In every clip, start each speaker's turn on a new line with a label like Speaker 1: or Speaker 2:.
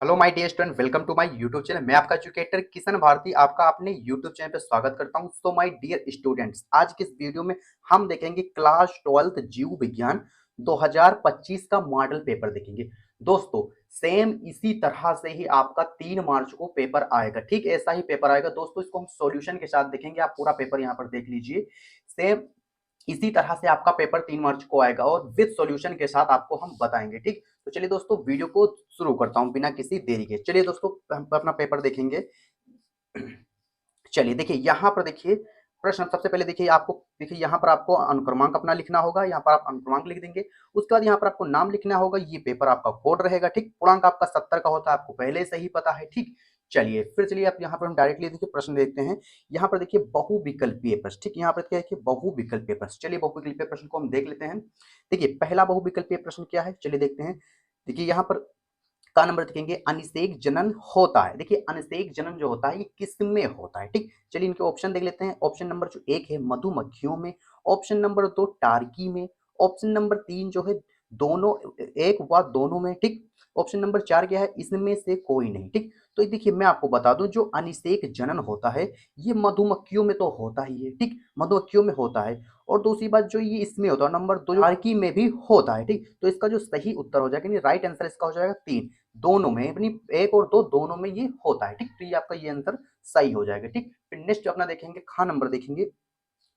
Speaker 1: Hello my dear student, welcome to my YouTube channel. मैं आपका educator Kishan Bharti आपका अपने यूट्यूब चैनल पे स्वागत करता हूं। सो माय डियर स्टूडेंट्स, आज की इस वीडियो में हम देखेंगे क्लास 12 जीव विज्ञान 2025 का मॉडल पेपर देखेंगे। दोस्तों, सेम इसी तरह से ही आपका 3 मार्च को पेपर आएगा। ठीक ऐसा ही पेपर आएगा दोस्तों। इसको हम सॉल्यूशन के साथ देखेंगे। आप पूरा पेपर यहाँ पर देख लीजिए। सेम इसी तरह से आपका पेपर 3 मार्च को आएगा और विद सॉल्यूशन के साथ आपको हम बताएंगे। ठीक, तो चलिए दोस्तों, वीडियो को शुरू करता हूं बिना किसी देरी के। चलिए दोस्तों, हम अपना पेपर देखेंगे। चलिए देखिए, यहाँ पर देखिए प्रश्न सबसे पहले देखिए, आपको देखिए यहाँ पर आपको अनुक्रमांक अपना लिखना होगा। यहाँ पर आप अनुक्रमांक लिख देंगे। उसके बाद यहाँ पर आपको नाम लिखना होगा। ये पेपर आपका कोड रहेगा। ठीक, पूर्णांक आपका 70 का होता है, आपको पहले से ही पता है। ठीक, चलिए फिर चलिए आप यहाँ पर हम डायरेक्टली देखिए प्रश्न देखते हैं। यहाँ पर देखिए बहुविकल्पीय प्रश्न। ठीक, यहाँ पर क्या है कि बहुविकल्पीय प्रश्न। चलिए बहुविकल्पीय प्रश्न को हम देख लेते हैं। देखिए पहला बहुविकल्पीय प्रश्न क्या है, चलिए देखते हैं। देखिए यहाँ पर का नंबर देखेंगे, अनिषेक जनन होता है। देखिए अनिषेक जनन जो होता है ये किसमें होता है। ठीक, चलिए इनके ऑप्शन देख लेते हैं। ऑप्शन नंबर जो 1 है मधुमक्खियों में, ऑप्शन नंबर 2 टार्की में, ऑप्शन नंबर 3 जो है दोनों, एक व दोनों में। ठीक, ऑप्शन नंबर 4 क्या है, इसमें से कोई नहीं। ठीक, तो देखिए मैं आपको बता दूं, जो अनिषेक जनन होता है ये मधुमक्खियों में तो होता ही है। ठीक, मधुमक्खियों में होता है। और दूसरी बात जो ये इसमें होता है नंबर 2 टार्की में भी होता है। ठीक, तो इसका जो सही उत्तर हो जाएगा, राइट आंसर इसका हो जाएगा 3। दोनों में, अपनी 1 और 2 दोनों में ये होता है। ठीक, तो ये आपका ये आंसर सही हो जाएगा। ठीक, फिर नेक्स्ट अपना देखेंगे, खा नंबर देखेंगे।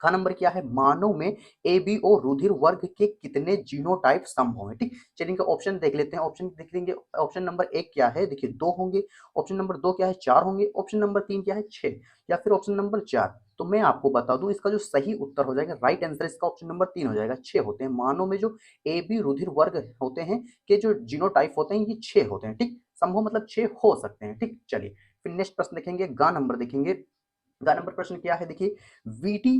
Speaker 1: खा नंबर क्या है, मानव में एबीओ रुधिर वर्ग के कितने जीनोटाइप संभव है। ठीक, चलिए इनका ऑप्शन देख लेते हैं। ऑप्शन देख लेंगे। ऑप्शन नंबर 1 क्या है, देखिए 2 होंगे। ऑप्शन नंबर 2 क्या है, 4 होंगे। ऑप्शन नंबर 3 क्या है, 6। या फिर ऑप्शन नंबर 4। तो मैं आपको बता दूं, इसका जो सही उत्तर हो जाएगा, राइट आंसर इसका ऑप्शन नंबर 3 हो जाएगा। 6 होते हैं मानव में जो ए बी रुधिर वर्ग होते हैं, के जो जीनोटाइप होते हैं ये 6 होते हैं। ठीक, संभव मतलब 6 हो सकते हैं। ठीक, चलिए फिर नेक्स्ट प्रश्न देखेंगे। गा नंबर देखेंगे। गा नंबर प्रश्न क्या है, देखिए बीटी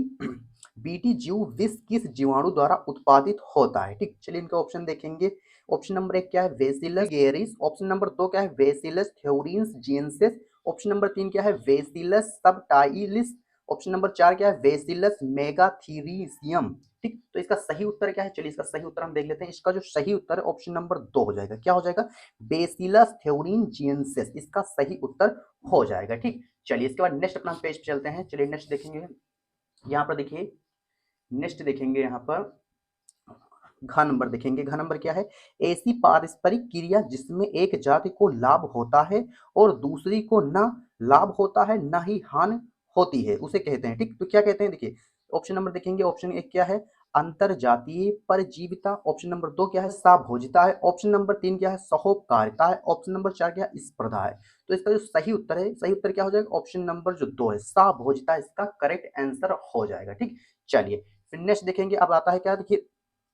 Speaker 1: बीटी जीव विष किस जीवाणु द्वारा उत्पादित होता है। ठीक, चलिए इनका ऑप्शन देखेंगे। ऑप्शन नंबर 1 क्या है, वेसिलस गेरिस। ऑप्शन नंबर 2 क्या है, वेसिलस थ्योरिन्स जिएंसिस। ऑप्शन नंबर 3 क्या है, वेसिलस सबटाइलिस। ऑप्शन नंबर 4 क्या है, वेसिलस मेगाथीरिसियम। ठीक, तो इसका सही उत्तर क्या है, चलिए इसका सही उत्तर हम देख लेते हैं। इसका जो सही उत्तर है ऑप्शन नंबर 2 हो जाएगा। क्या हो जाएगा, बेसिलस थ्योरिन जिएंसिस इसका सही उत्तर हो जाएगा। ठीक, चलिए इसके बाद नेक्स्ट अपना पेज पे चलते हैं। चलिए नेक्स्ट देखेंगे। यहाँ पर देखिए नेक्स्ट देखेंगे, यहाँ पर घ नंबर देखेंगे। घ नंबर क्या है, ऐसी पारस्परिक क्रिया जिसमें एक जाति को लाभ होता है और दूसरी को न लाभ होता है न ही हानि होती है, उसे कहते हैं। ठीक, तो क्या कहते हैं, देखिए ऑप्शन नंबर देखेंगे। ऑप्शन 1 क्या है, अंतर जातीय परजीविता। ऑप्शन नंबर 2 क्या है, साभोजिता है। ऑप्शन नंबर 3 क्या है, सहोपकारिता है। ऑप्शन नंबर 4 क्या है, स्पर्धा है। तो इसका जो सही उत्तर है, सही उत्तर क्या हो जाएगा, ऑप्शन नंबर जो 2 है, साभोजिता इसका करेक्ट आंसर हो जाएगा। ठीक, चलिए फिर नेक्स्ट देखेंगे। अब आता है क्या, देखिए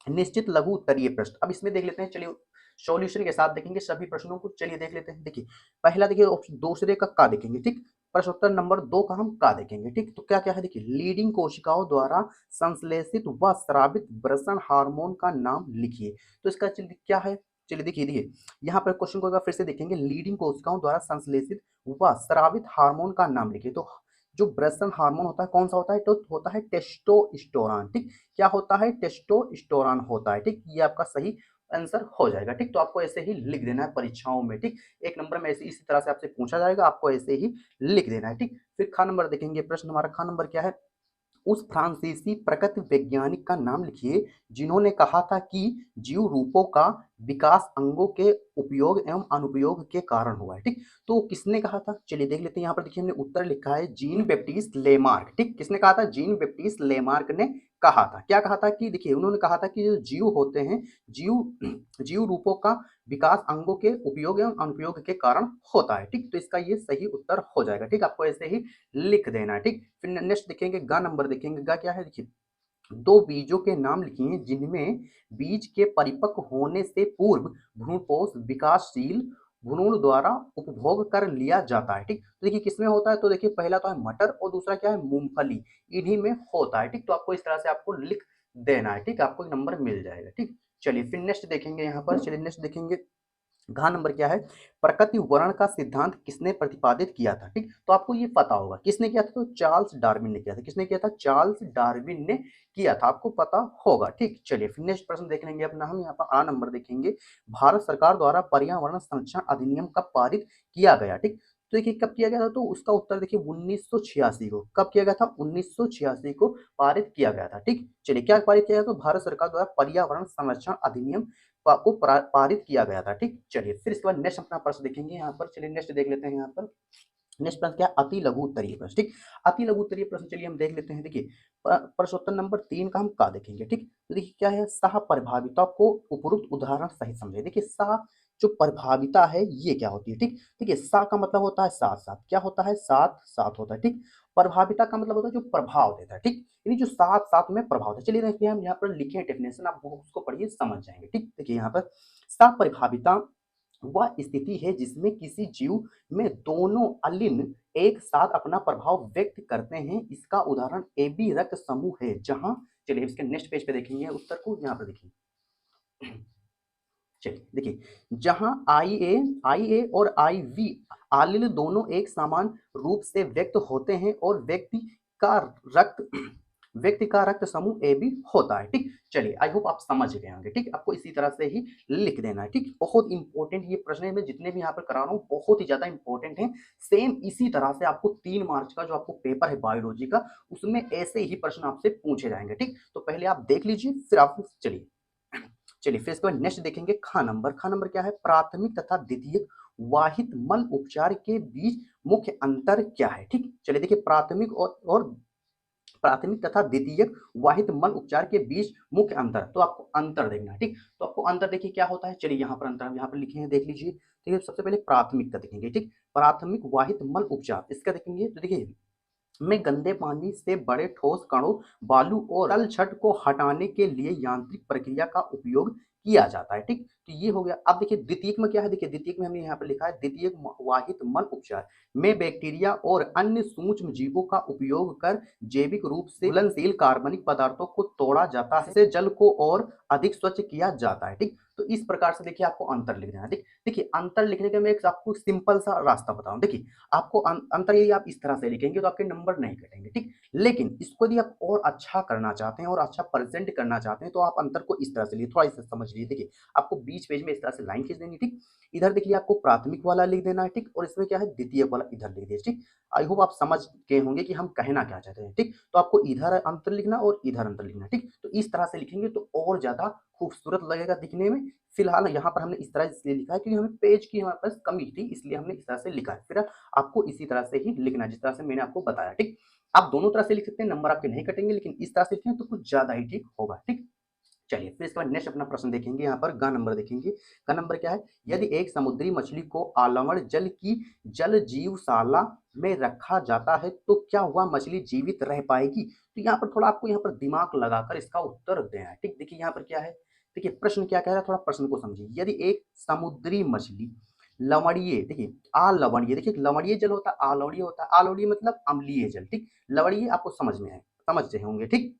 Speaker 1: निश्चित लघु उत्तरीय प्रश्न। अब इसमें देख लेते हैं, चलिए सॉल्यूशन के साथ देखेंगे सभी प्रश्नों को। चलिए देख लेते हैं। देखिए पहला देखिए ऑप्शन दूसरे का देखेंगे। ठीक, प्रश्न उत्तर नंबर 2 का हम का देखेंगे। ठीक, तो क्या क्या है, देखिए लीडिंग कोशिकाओं द्वारा संश्लेषित व स्रावित वृषण हार्मोन का नाम लिखिए। तो इसका चलिए क्या है, चलिए देखिए देखिए यहाँ पर क्वेश्चन को फिर से देखेंगे। लीडिंग कोशिकाओं द्वारा संश्लेषित व स्रावित हार्मोन का नाम लिखिए। तो जो वृषण हार्मोन होता है कौन सा होता है, तो होता है टेस्टोस्टेरोन। ठीक, क्या होता है, टेस्टोस्टेरोन होता है। ठीक, ये आपका सही आंसर हो जाएगा। ठीक, तो आपको ऐसे ही लिख देना है परीक्षाओं में। ठीक, एक नंबर में ऐसे इसी तरह से आपसे पूछा जाएगा, आपको ऐसे ही लिख देना है। ठीक, फिर खा नंबर देखेंगे। प्रश्न हमारा खा नंबर क्या है, उस फ्रांसीसी प्रकृति वैज्ञानिक का नाम लिखिए जिन्होंने कहा था कि जीव रूपों का विकास अंगों के उपयोग एवं अनुपयोग के कारण हुआ है। ठीक, तो किसने कहा था, चलिए देख लेते हैं। यहाँ पर देखिए हमने उत्तर लिखा है, जीन बैप्टिस्ट लेमार्क। ठीक, किसने कहा था, जीन बैप्टिस्ट लेमार्क ने कहा था। क्या कहा था कि देखिए उन्होंने कहा था कि जो जीव होते हैं, जीव जीव रूपों का विकास अंगों के उपयोग एवं अनुपयोग के कारण होता है। ठीक, तो इसका ये सही उत्तर हो जाएगा। ठीक, आपको ऐसे ही लिख देना है। ठीक, फिर नेक्स्ट देखेंगे। गा नंबर देखेंगे। गा क्या है, देखिए दो बीजों के नाम लिखिए जिनमें बीज के परिपक्व होने से पूर्व भ्रूणपोष विकासशील भ्रूण द्वारा उपभोग कर लिया जाता है। ठीक, तो देखिए किसमें होता है, तो देखिए पहला तो है मटर और दूसरा क्या है, मूंगफली। इन्हीं में होता है। ठीक, तो आपको इस तरह से आपको लिख देना है। ठीक, आपको एक नंबर मिल जाएगा। ठीक, चलिए फिर नेक्स्ट देखेंगे। यहाँ पर चलिए नेक्स्ट देखेंगे। घ नंबर क्या है, प्रकृति वर्ण का सिद्धांत किसने प्रतिपादित किया था? ठीक, तो आपको ये पता होगा किसने किया था, तो चार्ल्स डार्विन ने किया था। किसने किया था? चार्ल्स डार्विन ने किया था, आपको पता होगा। ठीक, चलिए फिर नेक्स्ट प्रश्न देख लेंगे अपना हम। यहाँ पर आ नंबर देखेंगे, भारत सरकार द्वारा पर्यावरण संरक्षण अधिनियम कब पारित किया गया? ठीक, तो देखिए कब किया गया था, तो उसका उत्तर देखिए 1986 को। कब किया गया था? 1986 को पारित किया गया था। ठीक, चलिए क्या पारित किया गया, तो भारत सरकार द्वारा पर्यावरण संरक्षण अधिनियम को पारित किया गया था। ठीक, चलिए फिर इसके बाद नेक्स्ट अपना प्रश्न देखेंगे यहाँ पर। चलिए नेक्स्ट देख लेते हैं यहाँ पर। नेक्स्ट प्रश्न क्या है, अति लघु उत्तरीय प्रश्न। ठीक, अति लघु उत्तरीय प्रश्न चलिए हम देख लेते हैं। देखिए प्रश्नोत्तर नंबर 3 का हम का देखेंगे। ठीक, तो देखिए क्या है, सह प्रभाविता को उपरोक्त उदाहरण सहित समझे। देखिए सह जो प्रभाविता है ये क्या होती है? ठीक, देखिए सा का मतलब होता है साथ साथ, क्या होता है? साथ साथ होता है। ठीक, प्रभाविता का मतलब होता है जो प्रभाव देता है। ठीक, यानी जो साथ साथ में प्रभाव होता है। चलिए देखिए हम यहाँ पर लिखे डेफिनेशन, आप उसको पढ़िए समझ जाएंगे। ठीक, देखिए यहाँ पर सह प्रभाविता वह स्थिति है जिसमें किसी जीव में दोनों अलिन एक साथ अपना प्रभाव व्यक्त करते हैं। इसका उदाहरण ए बी रक्त समूह है, जहां चलिए इसके नेक्स्ट पेज पे देखेंगे उत्तर को। यहाँ पर देखिए चलिए देखिए, जहां आई ए और आई वी आलिल दोनों एक समान रूप से व्यक्त होते हैं और का रक्त व्यक्ति का रक्त समूह ए बी होता है। ठीक, चलिए आई होप आप समझ गए होंगे। ठीक, आपको इसी तरह से ही लिख देना है। ठीक, बहुत इंपॉर्टेंट ये प्रश्न है, मैं जितने भी यहाँ पर करा रहा हूँ बहुत ही ज्यादा इंपॉर्टेंट है। सेम इसी तरह से आपको 3 मार्च का जो आपको पेपर है बायोलॉजी का, उसमें ऐसे ही प्रश्न आपसे पूछे जाएंगे। ठीक, तो पहले आप देख लीजिए फिर आप चलिए चलिए फिर इसके बाद नेक्स्ट देखेंगे खा नंबर। खा नंबर क्या है, प्राथमिक तथा द्वितीयक वाहित मल उपचार के बीच मुख्य अंतर क्या है? ठीक, चलिए देखिए प्राथमिक और प्राथमिक तथा द्वितीयक वाहित मल उपचार के बीच मुख्य अंतर, तो आपको अंतर देखना है। ठीक, तो आपको अंतर देखिए क्या होता है। चलिए यहाँ पर अंतर हम यहाँ पर लिखे हैं, देख लीजिए। ठीक है, सबसे पहले प्राथमिक का देखेंगे। ठीक, प्राथमिक वाहित मल उपचार इसका देखेंगे, तो देखिए में गंदे पानी से बड़े ठोस कणों, बालू और तल छट को हटाने के लिए यांत्रिक प्रक्रिया का उपयोग किया जाता है। ठीक, तो ये हो गया। अब देखिए द्वितीयक में क्या है, देखिए द्वितीयक में हमने यहाँ पर लिखा है द्वितीयक वाहित मल उपचार में बैक्टीरिया और अन्य सूक्ष्म जीवों का उपयोग कर जैविक रूप से घुलनशील कार्बनिक पदार्थों को तोड़ा जाता है, इससे जल को और अधिक स्वच्छ किया जाता है। ठीक, तो इस प्रकार से देखिए आपको अंतर लिख देना है। देखिए अंतर लिखने का मैं एक आपको सिंपल सा रास्ता बताऊं। देखिए आपको अंतर यदि आप इस तरह से लिखेंगे तो आपके नंबर नहीं कटेंगे। ठीक, लेकिन इसको यदि आप और अच्छा करना चाहते हैं और अच्छा प्रेजेंट करना चाहते हैं तो आप अंतर को इस तरह से लिए, थोड़ा इसे समझ लीजिए। देखिए आपको बीच पेज में इस तरह से लाइन खींच देनी। ठीक, इधर देखिए आपको प्राथमिक वाला लिख देना है। ठीक, और इसमें क्या है द्वितीय वाला इधर लिख दीजिए। ठीक, आई होप आप समझ गए होंगे कि हम कहना क्या चाहते हैं। ठीक, तो आपको इधर अंतर लिखना और इधर अंतर लिखना। ठीक, तो इस तरह से लिखेंगे तो और ज्यादा खूबसूरत लगेगा दिखने में। फिलहाल यहाँ पर हमने इस तरह इसलिए लिखा है क्योंकि हमें पेज की हमारे पास कमी थी, इसलिए हमने इस तरह से लिखा है। फिर आपको इसी तरह से ही लिखना है जिस तरह से मैंने आपको बताया। ठीक, आप दोनों तरह से लिख सकते हैं, नंबर आपके नहीं कटेंगे, लेकिन इस तरह से लिखें तो कुछ ज्यादा ही ठीक होगा। ठीक, चलिए फिर इसके बाद नेक्स्ट अपना प्रश्न देखेंगे। यहाँ पर ग नंबर देखेंगे। ग नंबर क्या है, यदि एक समुद्री मछली को आलवण जल की जल जीवशाला में रखा जाता है तो क्या वह मछली जीवित रह पाएगी? तो यहाँ पर थोड़ा आपको यहाँ पर दिमाग लगाकर इसका उत्तर देना है। ठीक, देखिए यहाँ पर क्या है, देखिए प्रश्न क्या कह रहा है, थोड़ा प्रश्न को समझिए। यदि एक समुद्री मछली लवणीय, देखिए अलवणीय, देखिए लवणीय जल होता है, अलवणीय होता है। अलवणीय मतलब अम्लीय जल। ठीक, लवणीय आपको समझ में है, समझ रहे होंगे। ठीक,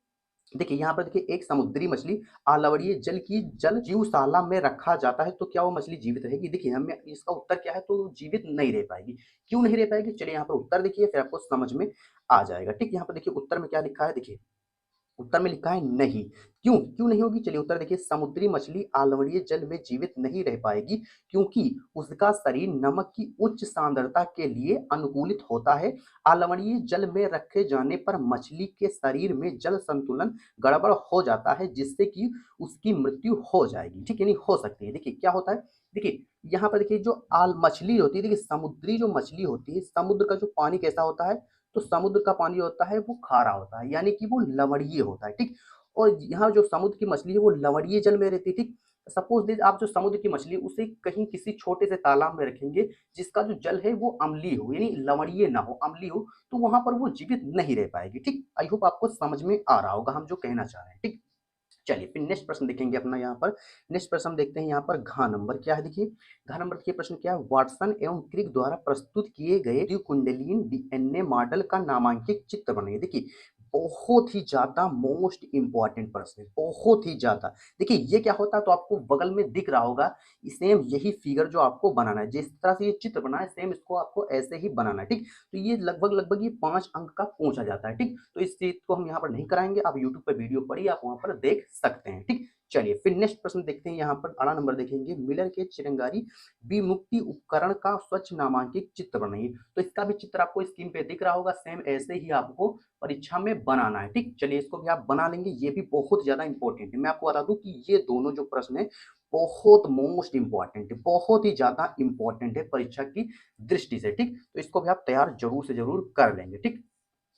Speaker 1: देखिए यहाँ पर देखिए एक समुद्री मछली अलवणीय जल की जल जीवशाला में रखा जाता है तो क्या वो मछली जीवित रहेगी? देखिए हमें इसका उत्तर क्या है, तो जीवित नहीं रह पाएगी। क्यों नहीं रह पाएगी? चलिए यहाँ पर उत्तर देखिए फिर आपको समझ में आ जाएगा। ठीक, यहाँ पर देखिए उत्तर में क्या लिखा है, देखिए उत्तर में लिखा है नहीं। क्यों क्यों नहीं होगी? चलिए उत्तर देखिए, समुद्री मछली अलवणीय जल में जीवित नहीं रह पाएगी क्योंकि उसका शरीर नमक की उच्च सांद्रता के लिए अनुकूलित होता है। अलवणीय जल में रखे जाने पर मछली के शरीर में जल संतुलन गड़बड़ हो जाता है जिससे कि उसकी मृत्यु हो जाएगी। ठीक है, नहीं हो सकती है। देखिए क्या होता है, देखिए यहाँ पर देखिए जो आल मछली होती है, देखिए समुद्री जो मछली होती है, समुद्र का जो पानी कैसा होता है, तो समुद्र का पानी होता है वो खारा होता है, यानी कि वो लवणीय होता है। ठीक, और यहाँ जो समुद्र की मछली है वो लवणीय जल में रहती है। ठीक, सपोज दिस आप जो समुद्र की मछली उसे कहीं किसी छोटे से तालाब में रखेंगे जिसका जो जल है वो अम्लीय हो, यानी लवणीय ना हो, अम्लीय हो, तो वहां पर वो जीवित नहीं रह पाएगी। ठीक, आई होप आपको समझ में आ रहा होगा हम जो कहना चाह रहे हैं। ठीक, चलिए फिर नेक्स्ट प्रश्न देखेंगे अपना। यहाँ पर नेक्स्ट प्रश्न हम देखते हैं। यहाँ पर घ नंबर क्या है, देखिए घ नंबर देखिए प्रश्न क्या है, वाटसन एवं क्रिक द्वारा प्रस्तुत किए गए कुंडलीन डीएनए मॉडल का नामांकित चित्र बनाइए। देखिए बहुत ही ज़्यादा मोस्ट इम्पोर्टेंट प्रश्न है, बहुत ही ज़्यादा। देखिए ये क्या होता है, तो आपको बगल में दिख रहा होगा, सेम यही फिगर जो आपको बनाना है, जिस तरह से ये चित्र बना है सेम इसको आपको ऐसे ही बनाना है, ठीक। तो ये लगभग ये 5 अंक का पूछा जाता है, ठीक। तो इस चीज़ को हम यहाँ पर नहीं कराएँगे, आप यूट्यूब पे वीडियो पढ़िए, आप वहाँ पर देख सकते हैं, ठीक। चलिए फिर नेक्स्ट प्रश्न देखते हैं, यहाँ पर अगला नंबर देखेंगे, मिलर के चिरंगारी विमुक्ति उपकरण का स्वच्छ नामांकित चित्र बनाइए। तो इसका भी चित्र आपको स्क्रीन पे दिख रहा होगा, सेम ऐसे ही आपको परीक्षा में बनाना है, ठीक। चलिए इसको भी आप बना लेंगे, ये भी बहुत ज़्यादा इंपॉर्टेंट है। मैं आपको बता दूं कि ये दोनों जो प्रश्न है बहुत मोस्ट इंपॉर्टेंट है, बहुत ही ज़्यादा इंपॉर्टेंट है परीक्षा की दृष्टि से, ठीक। तो इसको भी आप तैयार जरूर से जरूर कर लेंगे, ठीक।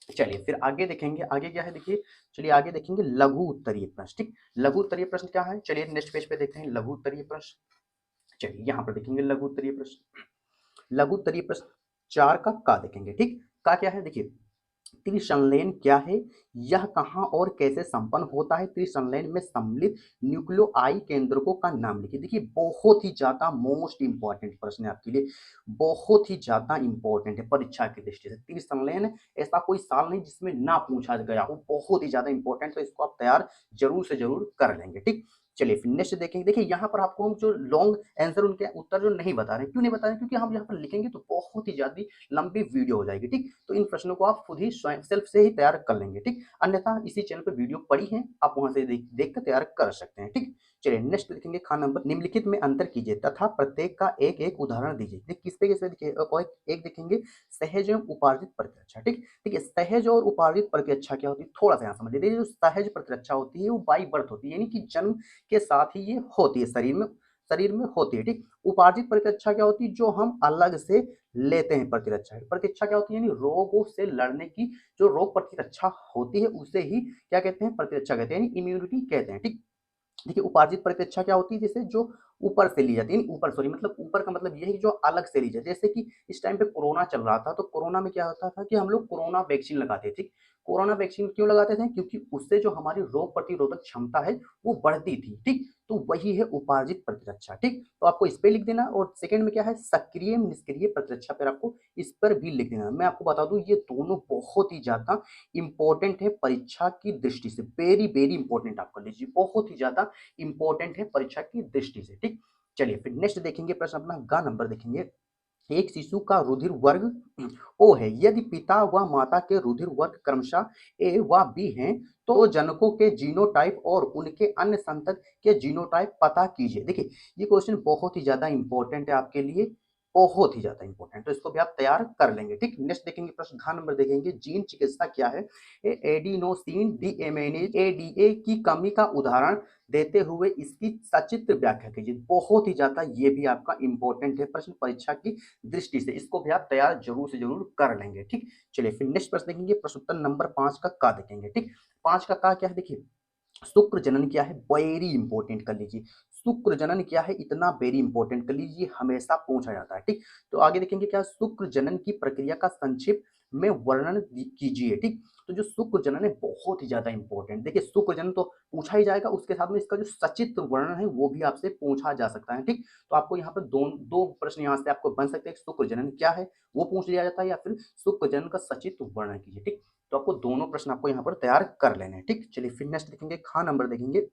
Speaker 1: चलिए फिर आगे देखेंगे, आगे क्या है देखिए, चलिए आगे देखेंगे लघु उत्तरीय प्रश्न, ठीक। लघु उत्तरीय प्रश्न क्या है, चलिए नेक्स्ट पेज पे देखते हैं लघु उत्तरीय प्रश्न। चलिए यहाँ पर देखेंगे लघु उत्तरीय प्रश्न। लघु उत्तरीय प्रश्न 4 का देखेंगे, ठीक। का क्या है देखिए, त्रिसंलयन क्या है, यह कहाँ और कैसे संपन्न होता है, त्रिसंलयन में सम्मिलित न्यूक्लियोआई केंद्रकों का नाम लिखिए। देखिए बहुत ही ज्यादा मोस्ट इंपॉर्टेंट प्रश्न है आपके लिए, बहुत ही ज्यादा इंपॉर्टेंट है परीक्षा की दृष्टि से। त्रिसंलयन ऐसा कोई साल नहीं जिसमें ना पूछा गया हो, बहुत ही ज्यादा इंपॉर्टेंट, तो इसको आप तैयार जरूर से जरूर कर लेंगे, ठीक। चलिए फिर नेक्स्ट देखेंगे, देखिए यहाँ पर आपको हम जो लॉन्ग आंसर उनके उत्तर जो नहीं बता रहे, क्यों नहीं बता रहे, क्योंकि हम यहाँ पर लिखेंगे तो बहुत ही ज्यादा लंबी वीडियो हो जाएगी, ठीक। तो इन प्रश्नों को आप खुद ही स्वयं सेल्फ से ही तैयार कर लेंगे, ठीक। अन्यथा इसी चैनल पर वीडियो पड़ी है, आप वहां से देख कर तैयार कर सकते हैं, ठीक। चलिए नेक्स्ट लिखेंगे, खा नंबर निम्नलिखित में अंतर कीजिए तथा प्रत्येक का एक एक उदाहरण दीजिए। किस पे देखिए, और एक देखेंगे सहज एवं उपार्जित प्रतिरक्षा, ठीक। देखिए सहज और उपार्जित प्रतिरक्षा क्या होती है, थोड़ा सा यहाँ समझ लीजिए। जो सहज प्रतिरक्षा होती है वो बाई बर्थ होती है, यानी कि जन्म के साथ ही ये होती है, शरीर में होती है, ठीक। उपार्जित प्रतिरक्षा क्या होती है, जो हम अलग से लेते हैं प्रतिरक्षा। प्रतिरक्षा क्या होती है, यानी रोगों से लड़ने की जो रोग प्रतिरक्षा होती है उसे ही क्या कहते हैं, प्रतिरक्षा कहते हैं, यानी इम्यूनिटी कहते हैं, ठीक। देखिए उपार्जित प्रतिरक्षा क्या होती है, जैसे जो ऊपर से ली जाती है, ऊपर सॉरी मतलब ऊपर का मतलब ये है कि जो अलग से ली जाए। जैसे कि इस टाइम पे कोरोना चल रहा था, तो कोरोना में क्या होता था कि हम लोग कोरोना वैक्सीन लगाते थे, ठीक। कोरोना वैक्सीन क्यों लगाते थे, क्योंकि उससे जो हमारी रोग प्रतिरोधक क्षमता है वो बढ़ती थी, ठीक। तो वही है उपार्जित प्रतिरक्षा, ठीक। तो आपको इस पे लिख देना, और सेकंड में क्या है, सक्रिय निष्क्रिय प्रतिरक्षा पर आपको इस पर भी लिख देना। मैं आपको बता दूं ये दोनों बहुत ही ज्यादा इंपॉर्टेंट है परीक्षा की दृष्टि से, वेरी वेरी इंपॉर्टेंट आप कर लीजिए, बहुत ही ज्यादा इंपॉर्टेंट है परीक्षा की दृष्टि से, ठीक। चलिए फिर नेक्स्ट देखेंगे प्रश्न अपना ग नंबर देखेंगे, एक शिशु का रुधिर वर्ग ओ है, यदि पिता व माता के रुधिर वर्ग क्रमशः ए व बी हैं, तो जनकों के जीनोटाइप और उनके अन्य संतत के जीनोटाइप पता कीजिए। देखिए ये क्वेश्चन बहुत ही ज्यादा इंपॉर्टेंट है आपके लिए, बहुत ही ज्यादा इंपॉर्टेंट, तो इसको भी आप तैयार कर लेंगे, ठीक। नेक्स्ट देखेंगे प्रश्न घ नंबर देखेंगे, जीन चिकित्सा क्या है, एडिनोसिन डीएमिनेज एडीए की कमी का उदाहरण देते हुए इसकी सचित्र व्याख्या कीजिए। बहुत ही ज्यादा ये भी आपका इंपॉर्टेंट है प्रश्न परीक्षा की दृष्टि से, इसको भी आप तैयार जरूर से जरूर कर लेंगे, ठीक। चलिए फिर नेक्स्ट प्रश्न देखेंगे, प्रश्न उत्तर नंबर 5 का देखेंगे, ठीक। 5 का क्या है देखिए, शुक्र जनन क्या है, वेरी इंपॉर्टेंट कर लीजिए। शुक्र जनन क्या है, इतना वेरी इंपॉर्टेंट कर लीजिए, हमेशा पूछा जाता है, ठीक। तो आगे देखेंगे क्या, शुक्र जनन की प्रक्रिया का संक्षिप्त में वर्णन कीजिए, ठीक। तो जो शुक्र जनन है बहुत ही ज्यादा इंपॉर्टेंट, देखिए शुक्र जनन तो पूछा ही जाएगा, उसके साथ में इसका जो सचित्र वर्णन है वो भी आपसे पूछा जा सकता है, ठीक। तो आपको यहाँ पर दो प्रश्न यहाँ से आपको बन सकते हैं, शुक्र जनन क्या है वो पूछ लिया जाता है, या फिर शुक्र जनन का सचित्र वर्णन कीजिए, ठीक। तो आपको दोनों प्रश्न आपको यहाँ पर तैयार कर लेने हैं, ठीक। चलिए फिर नेक्स्ट देखेंगे, खा नंबर देखेंगे,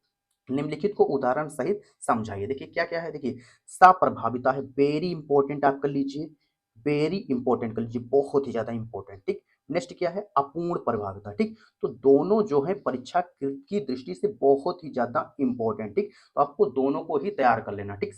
Speaker 1: निम्नलिखित को उदाहरण सहित समझाइए। देखिए क्या क्या है, देखिए सप्रभाविता है, वेरी इंपॉर्टेंट आप कर लीजिए, वेरी इंपॉर्टेंट कर लीजिए, बहुत ही ज्यादा इंपॉर्टेंट, ठीक। नेक्स्ट क्या है, अपूर्ण प्रभाविता, ठीक। तो दोनों जो है परीक्षा की दृष्टि से बहुत ही ज्यादा इंपॉर्टेंट, ठीक। तो आपको दोनों को ही तैयार कर लेना, ठीक।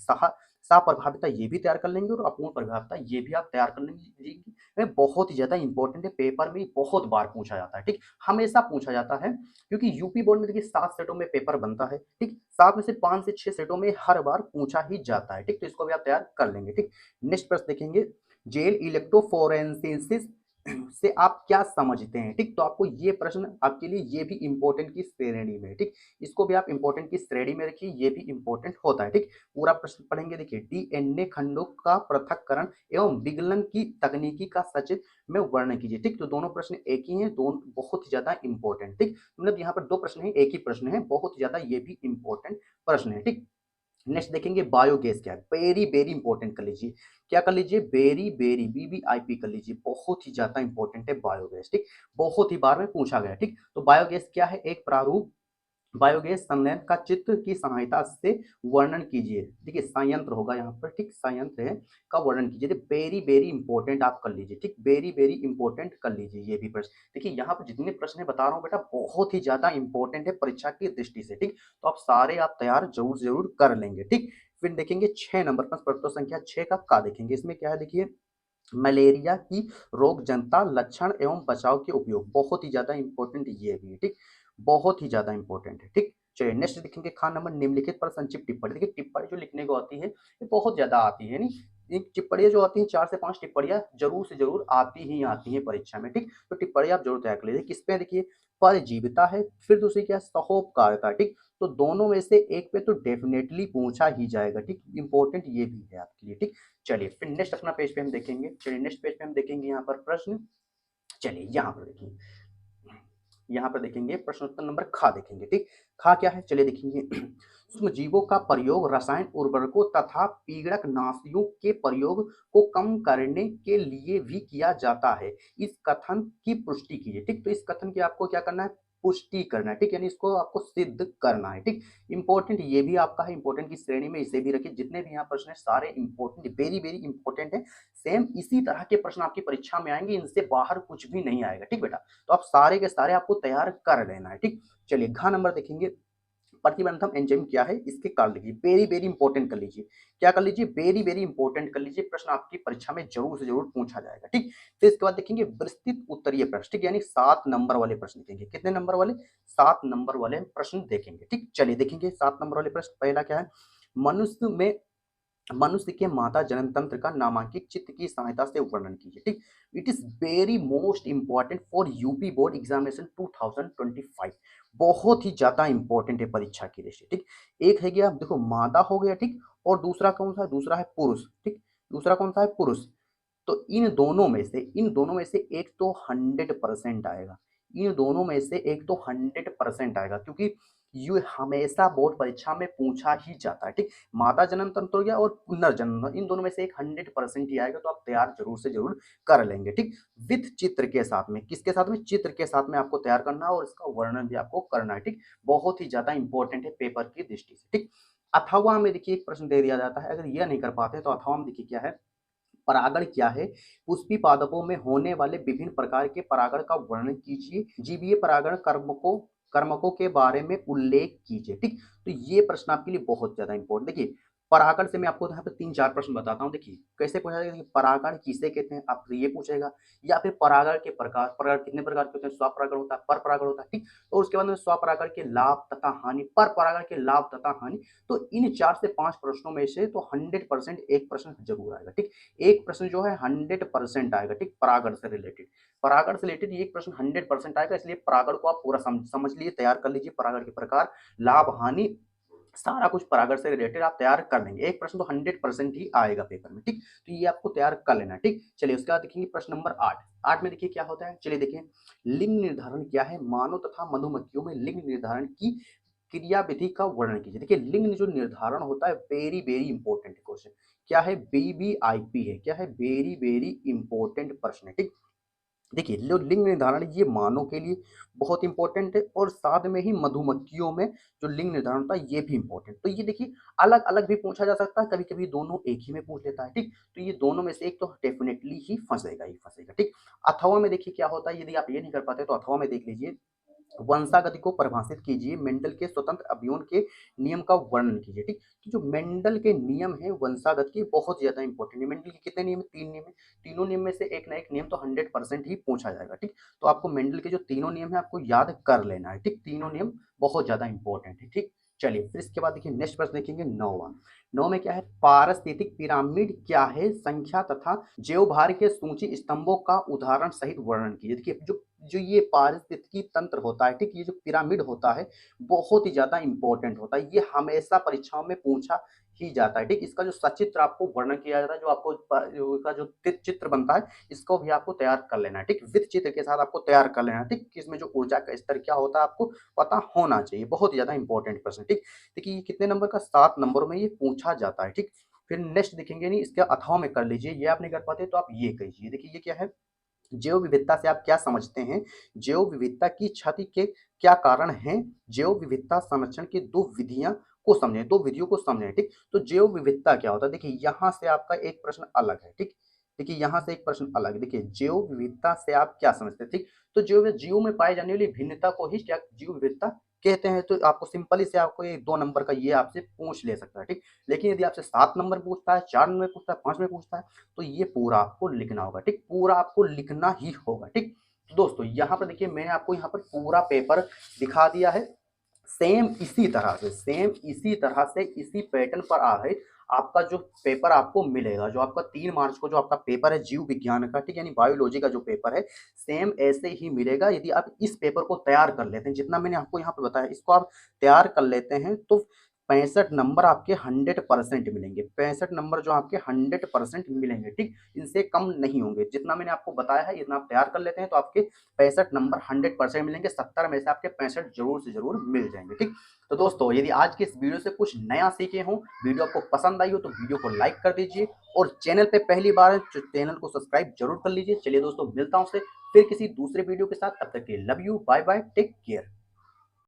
Speaker 1: सप्रभाविता ये भी तैयार कर लेंगे, और अपूर्ण प्रभाविता ये भी आप तैयार कर लेंगे, में बहुत ही ज्यादा इंपॉर्टेंट है, पेपर में बहुत बार पूछा जाता है, ठीक। हमेशा पूछा जाता है, क्योंकि यूपी बोर्ड में देखिए 7 सेटों में पेपर बनता है, ठीक। 7 में से 5 से 6 सेटों में हर बार पूछा ही जाता है, ठीक। तो इसको भी आप तैयार कर लेंगे, ठीक। नेक्स्ट प्रश्न देखेंगे, जेल इलेक्ट्रोफोरेंसिस से आप क्या समझते हैं, ठीक। तो आपको ये प्रश्न आपके लिए ये भी इंपॉर्टेंट की श्रेणी में, ठीक। इसको भी आप इंपॉर्टेंट की श्रेणी में रखिए, ये भी इंपॉर्टेंट होता है, ठीक। पूरा प्रश्न पढ़ेंगे, देखिए डीएनए खंडों का पृथक्करण एवं विगलन की तकनीकी का सचित्र में वर्णन कीजिए, ठीक। तो दोनों प्रश्न एक ही हैं, दोनों बहुत ही ज्यादा इंपॉर्टेंट, ठीक। मतलब यहाँ पर 2 प्रश्न है, एक ही प्रश्न है, बहुत ही ज्यादा ये भी इंपॉर्टेंट प्रश्न है, ठीक। नेक्स्ट देखेंगे बायोगैस क्या है, वेरी वेरी इंपॉर्टेंट कर लीजिए, क्या कर लीजिए, वेरी वेरी वीवीआईपी कर लीजिए, बहुत ही ज्यादा इंपॉर्टेंट है बायोगैस, ठीक, बहुत ही बार में पूछा गया, ठीक। तो बायोगैस क्या है, एक प्रारूप बायोगैस संयंत्र का चित्र की सहायता से वर्णन कीजिए, देखिए संयंत्र होगा यहाँ पर, ठीक, संयंत्र है का वर्णन कीजिए, वेरी वेरी इंपॉर्टेंट आप कर लीजिए, ठीक, वेरी वेरी इंपॉर्टेंट कर लीजिए ये भी प्रश्न। देखिए यहाँ पर जितने प्रश्न बता रहा हूँ बेटा बहुत ही ज्यादा इंपॉर्टेंट है परीक्षा की दृष्टि से, ठीक, तो आप सारे आप तैयार जरूर जरूर कर लेंगे, ठीक। फिर देखेंगे 6 नंबर पर, प्रश्न संख्या 6 का देखेंगे, इसमें क्या है देखिए, मलेरिया की रोग जनता लक्षण एवं बचाव के उपयोग, बहुत ही ज्यादा इंपॉर्टेंट ये भी है, ठीक, बहुत ही ज्यादा इंपॉर्टेंट है, ठीक। चलिए नेक्स्ट देखेंगे खान नंबर, निम्नलिखित पर संक्षिप्त टिप्पणी, देखिए टिप्पणी जो लिखने को आती है ये बहुत ज्यादा आती है, नहीं, ये टिप्पणियां जो आती हैं 4 से 5 टिप्पणियां जरूर से जरूर आती हैं परीक्षा में, ठीक, तो टिप्पणी आप जरूर तैयार कर लीजिए, किस पे देखिए, परजीविता है, फिर दूसरी क्या है, सहोपकारिता, ठीक, तो दोनों में से एक पे तो डेफिनेटली पूछा ही जाएगा, ठीक, इंपॉर्टेंट ये भी है आपके लिए, ठीक। चलिए फिर नेक्स्ट अपना पेज पे हम देखेंगे, चलिए नेक्स्ट पेज पे हम देखेंगे यहाँ पर प्रश्न, चलिए यहाँ पर देखिए, यहाँ पर देखेंगे प्रश्न उत्तर नंबर खा देखेंगे, ठीक, खा क्या है, चलिए देखेंगे सूक्ष्म जीवों का प्रयोग रसायन उर्वरकों तथा पीड़क नाशियों के प्रयोग को कम करने के लिए भी किया जाता है, इस कथन की पुष्टि कीजिए, ठीक, तो इस कथन की आपको क्या करना है, पुष्टि करना है, ठीक, यानी इसको आपको सिद्ध करना है, ठीक, इंपॉर्टेंट ये भी आपका है, इंपॉर्टेंट की श्रेणी में इसे भी रखिए, जितने भी यहाँ प्रश्न है सारे इंपॉर्टेंट वेरी वेरी इंपॉर्टेंट है, सेम इसी तरह के प्रश्न आपकी परीक्षा में आएंगे, इनसे बाहर कुछ भी नहीं आएगा, ठीक बेटा, तो आप सारे के सारे आपको तैयार कर लेना है, ठीक। चलिए घ नंबर देखेंगे, प्रतिबंधम एंजाइम क्या है, इसके कारण लिखिए, वेरी वेरी इंपॉर्टेंट कर लीजिए, क्या कर लीजिए, वेरी वेरी इंपॉर्टेंट कर लीजिए, प्रश्न आपकी परीक्षा में जरूर से जरूर पूछा जाएगा, ठीक। फिर इसके बाद देखेंगे विस्तृत उत्तरीय प्रश्न, ठीक, यानी 7 नंबर वाले प्रश्न देखेंगे, कितने नंबर वाले, 7 नंबर वाले प्रश्न देखेंगे, ठीक। चलिए देखेंगे 7 नंबर वाले प्रश्न, पहला क्या है, मनुष्य में मनुष्य के माता जनन तंत्र का नामांकित चित्र की सहायता से वर्णन कीजिए, ठीक, it is very most important for UP board examination 2025, बहुत ही ज्यादा इंपॉर्टेंट है परीक्षा की दृष्टि, ठीक। एक है गया देखो मादा हो गया, ठीक, और दूसरा कौन सा है, दूसरा है पुरुष, ठीक, दूसरा कौन सा है, पुरुष, तो इन दोनों में से एक तो 100% आएगा, इन दोनों में से एक तो 100% आएगा, क्योंकि ये हमेशा बोर्ड परीक्षा में पूछा ही जाता है, ठीक, माता जन्म तंत्र हो गया और पुनर्जन्म, इन दोनों में से एक 100% ही आएगा, तो आप तैयार जरूर से जरूर कर लेंगे, ठीक, विथ चित्र के साथ में, किसके साथ में, चित्र के साथ में आपको तैयार करना है और इसका वर्णन भी आपको करना है, ठीक, बहुत ही ज्यादा इंपॉर्टेंट है पेपर की दृष्टि से, ठीक। अथवा में देखिए एक प्रश्न दे दिया जाता है, अगर यह नहीं कर पाते तो अथवा में देखिए क्या है, परागण क्या है, पुष्पी पादपों में होने वाले विभिन्न प्रकार के परागण का वर्णन कीजिए, जीवीय परागण कर्मकों के बारे में उल्लेख कीजिए, ठीक, तो ये प्रश्न आपके लिए बहुत ज्यादा इंपॉर्टेंट, देखिए परागण से मैं आपको यहाँ पे 3-4 प्रश्न बताता हूँ, देखिए कैसे पूछा जाएगा, परागण किसे कहते हैं आप ये पूछेगा, या फिर परागण के प्रकार, परागण कितने प्रकार के होते हैं, स्वपरागण होता है, पर परागण होता है, ठीक, और उसके बाद में स्वपरागण के लाभ तथा हानि, पर परागण के लाभ तथा हानि, तो इन 4 से 5 प्रश्नों में से तो 100% एक प्रश्न जरूर आएगा, ठीक, एक प्रश्न जो है 100% आएगा, ठीक, परागण से रिलेटेड एक प्रश्न 100% आएगा, इसलिए परागण को आप पूरा समझ लीजिए, तैयार कर लीजिए, परागण के प्रकार, लाभ हानि, सारा कुछ परागण से रिलेटेड आप तैयार कर लेंगे, एक प्रश्न तो 100% ही आएगा पेपर में, ठीक, तो ये आपको तैयार कर लेना है, ठीक। चलिए उसके बाद देखेंगे प्रश्न नंबर 8, 8 में देखिए क्या होता है, चलिए देखिए, लिंग निर्धारण क्या है, मानव तथा मधुमक्खियों में लिंग निर्धारण की क्रिया विधि का वर्णन कीजिए, देखिए लिंग जो निर्धारण होता है वेरी वेरी इंपॉर्टेंट क्वेश्चन, क्या है, बीबीआईपी है, क्या है, वेरी वेरी इंपॉर्टेंट प्रश्न है, ठीक। देखिए जो लिंग निर्धारण ये मानव के लिए बहुत इंपॉर्टेंट है, और साथ में ही मधुमक्खियों में जो लिंग निर्धारण होता है ये भी इंपॉर्टेंट, तो ये देखिए अलग अलग भी पूछा जा सकता है, कभी कभी दोनों एक ही में पूछ लेता है, ठीक, तो ये दोनों में से एक तो डेफिनेटली ही फंसेगा, ठीक। अथवा में देखिए क्या होता है, यदि आप ये नहीं कर पाते तो अथवा में देख लीजिए, वंशागति को परिभाषित कीजिए, मेंडल के स्वतंत्र अभियोन के नियम का वर्णन कीजिए, ठीक, तो जो मेंडल के नियम है वंशागत के बहुत ज्यादा इंपॉर्टेंट है, मेंडल के कितने नियम है, 3 नियम है, तीनों नियम में से एक ना एक नियम तो 100% ही पूछा जाएगा, ठीक, तो आपको मेंडल के जो तीनों नियम है आपको याद कर लेना है, ठीक, तीनों नियम बहुत ज्यादा इंपॉर्टेंट है, ठीक। चलिए फिर इसके बाद देखिए नेक्स्ट प्रश्न देखेंगे 9वां, 9 में क्या है, पारिस्थितिक पिरामिड क्या है, संख्या तथा ज्योभार के सूची स्तंभों का उदाहरण सहित वर्णन कीजिए, देखिए जो जो ये पारिस्थितिकी तंत्र होता है, ठीक, ये जो पिरामिड होता है बहुत ही ज्यादा इंपॉर्टेंट होता है, ये हमेशा परीक्षाओं में पूछा ही जाता है, ठीक। इसका जो सचित्र आपको वर्णन किया जाता है, जो आपको का जो चित्र बनता है, इसको भी आपको तैयार कर लेना है, ठीक। वित्त चित्र के साथ आपको तैयार कर लेना है, ठीक। इसमें जो ऊर्जा का स्तर क्या होता है आपको पता होना चाहिए, बहुत ही ज्यादा इंपॉर्टेंट प्रश्न, ठीक। देखिए ये कितने नंबर का, 7 नंबर में ये पूछा जाता है, ठीक। फिर नेक्स्ट देखेंगे नहीं, इसके अथवा में कर लीजिए, ये आप नहीं कर पाते तो आप ये कीजिए। देखिए ये क्या है, जैव विविधता से आप क्या समझते हैं, जैव विविधता की क्षति के क्या कारण हैं, जैव विविधता संरक्षण की दो विधियां को समझें, दो विधियों को समझें, ठीक। तो जैव विविधता क्या होता है, देखिए यहाँ से आपका एक प्रश्न अलग है, ठीक। देखिए यहाँ से एक प्रश्न अलग है, देखिए जैव विविधता से आप क्या समझते हैं, ठीक। तो जीव में पाए जाने वाली भिन्नता को ही क्या जीव विविधता कहते हैं। तो आपको सिंपली से आपको ये 2 नंबर का ये आपसे पूछ ले सकता है, ठीक। लेकिन यदि आपसे 7 नंबर पूछता है, 4 नंबर पूछता है, 5 में पूछता है, तो ये पूरा आपको लिखना होगा, ठीक। पूरा आपको लिखना ही होगा, ठीक। तो दोस्तों यहाँ पर देखिए मैंने आपको यहाँ पर पूरा पेपर दिखा दिया है, सेम इसी तरह से, सेम इसी तरह से इसी पैटर्न पर आधारित आपका जो पेपर आपको मिलेगा, जो आपका 3 मार्च को जो आपका पेपर है जीव विज्ञान का, ठीक, यानी बायोलॉजी का जो पेपर है, सेम ऐसे ही मिलेगा। यदि आप इस पेपर को तैयार कर लेते हैं, जितना मैंने आपको यहाँ पे बताया, इसको आप तैयार कर लेते हैं, तो 65 नंबर आपके 100% मिलेंगे, 65 नंबर जो आपके 100% मिलेंगे, ठीक। इनसे कम नहीं होंगे, जितना मैंने आपको बताया है इतना आप तैयार कर लेते हैं तो आपके 65 नंबर 100% मिलेंगे, 70 में से आपके 65 जरूर से जरूर मिल जाएंगे, ठीक। तो दोस्तों यदि आज के इस वीडियो से कुछ नया सीखे हो, वीडियो आपको पसंद आई हो, तो वीडियो को लाइक कर दीजिए, और चैनल पे पहली बार है तो चैनल को सब्सक्राइब जरूर कर लीजिए। चलिए दोस्तों मिलता हूं से फिर किसी दूसरे वीडियो के साथ, तब तक के लिए love you, bye bye, take care.